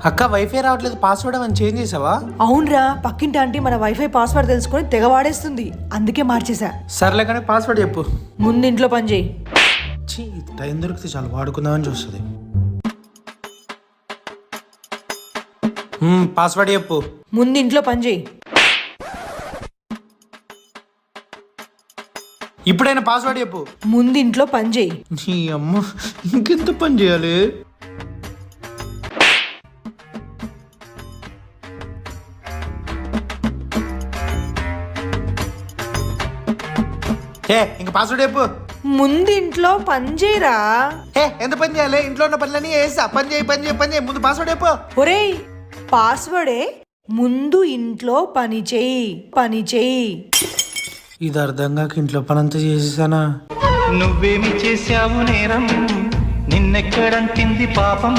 అక్క వైఫై రావట్లేదు, పాస్వర్డ్ అని చేంజ్ చేసావా? అవునరా, పక్కింటి ఆంటీ మన వైఫై పాస్వర్డ్ తెలుసుకొని తెగ వాడేస్తుంది, అందుకే మార్చేసా. సర్లే కానీ పాస్వర్డ్ చెప్పు. ముందు ఇంట్లో పని చేయి. టైం దొరికితే చాలు వాడుకుందామని చూస్తుంది. పాస్వర్డ్ చెప్పు. ముందు ఇంట్లో పని చేయి. ఇప్పుడైనా పాస్వర్డ్ చెప్పు. ముందు ఇంట్లో పని చేయి. నీ అమ్మ, ఇంకెంత పని చేయాలి? ఇంక పాస్వర్డ్ చెప్పు. ముందు ఇంట్లో పని చేయరా. ఎంత పని చేయాలి? ఇంట్లో ఉన్న పనులన్నీ వేసా. పని చేయి పని చేయి పని చేయి, ముందు పాస్వర్డ్ చెప్పు. ఒరేయ్, పాస్వర్డే ముందు ఇంట్లో పని చేయి. పని చేయి. ఇది అర్థం కాక ఇంట్లో పని అంతా చేసేసానా? నువ్వేమి చేశావు నేరం, నిన్నెక్కడంటింది పాపం.